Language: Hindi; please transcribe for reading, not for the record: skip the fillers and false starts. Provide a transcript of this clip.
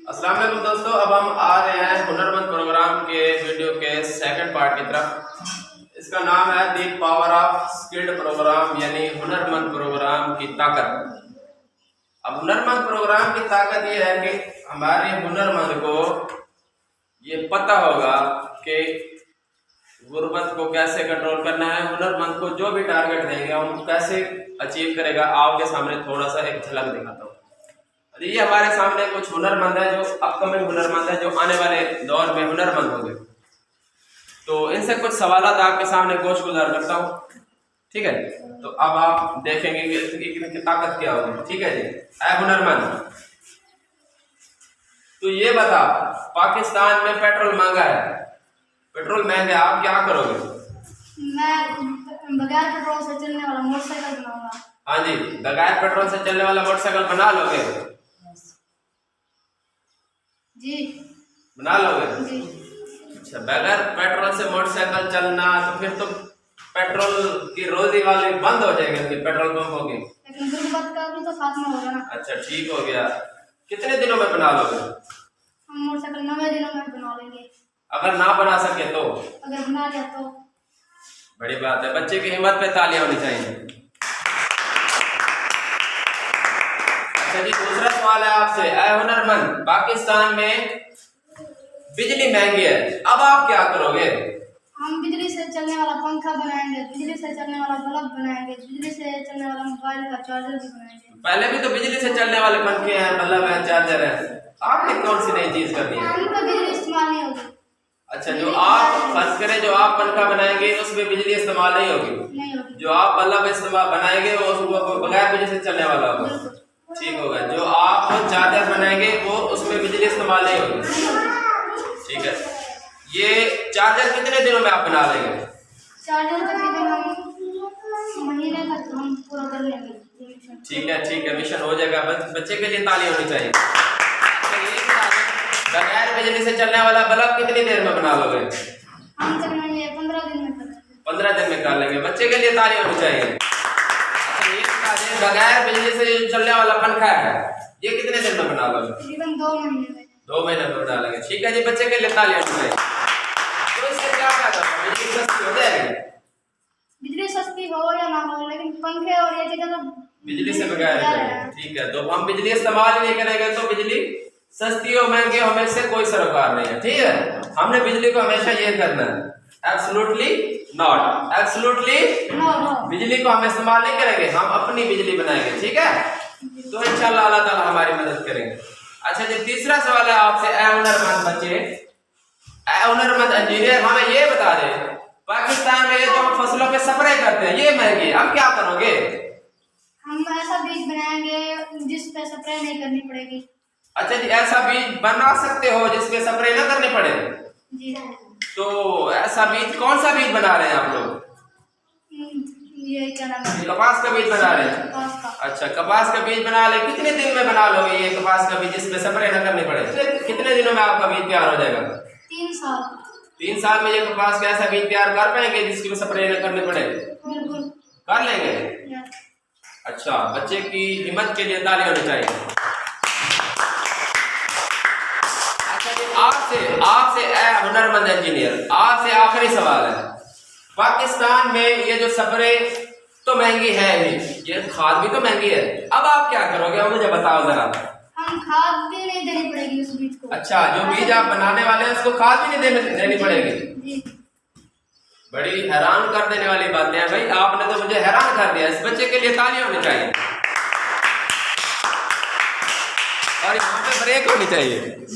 अस्सलाम वालेकुम दोस्तों, अब हम आ रहे हैं हुनरमंद प्रोग्राम के वीडियो के सेकंड पार्ट की तरफ। इसका नाम है the power of skilled program, यानी हुनरमंद प्रोग्राम की ताकत। अब हुनरमंद प्रोग्राम की ताकत ये है कि हमारे हुनरमंद को ये पता होगा कि गुर्बत को कैसे कंट्रोल करना है। हुनरमंद को जो भी टारगेट देंगे हम कैसे अचीव करेगा, आपके सामने थोड़ा सा एक झलक दिखाता हूँ। ये हमारे सामने कुछ हुनरमंद है जो अपकमिंग हुनरमंद है, जो आने वाले दौर में हुनरमंद होंगे। तो इनसे कुछ सवालात आपके सामने गोश गुजार करता हूँ, ठीक है। तो अब आप देखेंगे कि इनकी ताकत क्या होगी, ठीक है जी। ऐ हुनरमंद, तो ये बता, पाकिस्तान में पेट्रोल महंगा है, पेट्रोल महंगा है, आप क्या करोगे? मैं बगैर पेट्रोल से चलने वाला मोटरसाइकिल बनाऊंगा। हाँ जी, बगैर पेट्रोल से चलने वाला मोटरसाइकिल बना लोगे जी? बना लोगे जी। अच्छा, बगैर पेट्रोल से मोटरसाइकिल चलना, तो फिर तो पेट्रोल की रोजी वाली बंद हो जाएगी पेट्रोल पंपों की। लेकिन गुर्बत का भी तो खात्मा होगा ना। अच्छा, ठीक हो गया। कितने दिनों में बना लोगे? हम मोटरसाइकिल 9 दिनों में बना लेंगे। अगर ना बना सके तो? अगर बना लिया तो बड़ी बात है। बच्चे की हिम्मत पे तालियां होनी चाहिए। अच्छा जी, दूसरा सवाल है आपसे। ऐ हुनरमंद, पाकिस्तान में बिजली महंगी है, अब आप क्या करोगे? हम बिजली से चलने वाला पंखा बनाएंगे, बिजली से चलने वाला बल्ब बनाएंगे, बिजली से चलने वाला मोबाइल का चार्जर भी बनाएंगे। पहले भी तो बिजली से चलने वाले पंखे हैं, बल्ब है, चार्जर है, आपने कौन सी नई चीज कर दी है? उनका बिजली इस्तेमाल नहीं होगी। अच्छा, जो आप फर्ज करें जो आप पंखा बनाएंगे उसमें बिजली इस्तेमाल नहीं होगी, जो आप बल्ब इस्तेमाल बनाएंगे वो बगैर बिजली से चलने वाला होगा, ठीक होगा। जो आप चार्जर बनाएंगे वो उसमें बिजली इस्तेमाल नहीं होगी, ठीक है। ये चार्जर कितने दिनों में आप बना लेंगे? चार्जर तकरीबन हम महीने तक हम पूरा कर लेंगे। ठीक है, ठीक है, मिशन हो जाएगा। बच्चे के लिए ताली होनी चाहिए। बगैर बिजली से चलने वाला बल्ब कितनी देर में बना लोगे? हम चलेंगे 15 दिन में कर लेंगे। 15 दिन में कर लेंगे। बच्चे के लिए ताली होनी चाहिए। अच्छा, ये बता दें, बगैर बिजली से चलने वाला पंखा है, ये कितने दिन में बना लोगे? तकरीबन 2 महीने में। 2 महीने में बना लेंगे, ठीक है जी। बच्चे के लिए ताली होनी चाहिए। तो इससे क्या फायदा होगा? बिजली सस्ती हो जाएगी। बिजली सस्ती हो या ना हो, लेकिन पंखे और ये चीजें तो बिजली से बगैर है, ठीक है। तो हम बिजली इस्तेमाल नहीं करेंगे तो बिजली सस्ती हो महंगी हो, हमें इससे कोई सरोकार नहीं है, ठीक है। हमने बिजली को हमेशा ये करना है, एब्सोल्युटली नॉट, एब्सोल्युटली नो। बिजली को हम इस्तेमाल नहीं करेंगे, हम अपनी बिजली बनाएंगे, ठीक है। तो इंशाल्लाह अल्लाह ताला हमारी मदद करेंगे। अच्छा जी, तीसरा सवाल है आपसे। ऐ हुनरमंद बच्चे, ऐ हुनरमंद इंजीनियर, हमें ये बता दे, पाकिस्तान में ये जो हम फसलों पे स्प्रे करते हैं ये महंगी, अब क्या करोगे? हम ऐसा बीज बनाएंगे जिस पे स्प्रे नहीं करनी पड़ेगी। अच्छा जी, ऐसा बीज बना सकते हो जिसपे स्प्रे ना करनी पड़े? जी। तो ऐसा बीज, कौन सा बीज बना रहे हैं आप लोग? ये क्या नाम है? कपास का बीज बना रहे हैं। कपास का। अच्छा, कपास का बीज बना ले। कितने दिन में बना लोगे ये कपास का बीज जिसमें स्प्रे ना करनी पड़े? कितने दिनों में आपका बीज तैयार हो जाएगा? 3 साल। 3 साल में ये कपास का ऐसा बीज तैयार कर पाएंगे जिसकी स्प्रे न करनी पड़े? बिल्कुल कर लेंगे। अच्छा, बच्चे की हिम्मत के लिए ताली होनी चाहिए। अच्छा जी, आपसे ऐ हुनरमंद इंजीनियर, आपसे आखिरी सवाल है। पाकिस्तान में ये जो स्प्रे तो महंगी है ही, ये खाद भी तो महंगी है, अब आप क्या करोगे मुझे बताओ जरा। हम खाद भी नहीं देनी पड़ेगी उस बीज को। अच्छा, जो बीज आप बनाने वाले हैं उसको खाद भी नहीं देनी पड़ेगी? जी। बड़ी हैरान कर देने वाली बातें हैं भाई, आपने तो मुझे हैरान कर दिया। इस बच्चे के लिए ताली होनी चाहिए और यहाँ पे ब्रेक होनी चाहिए।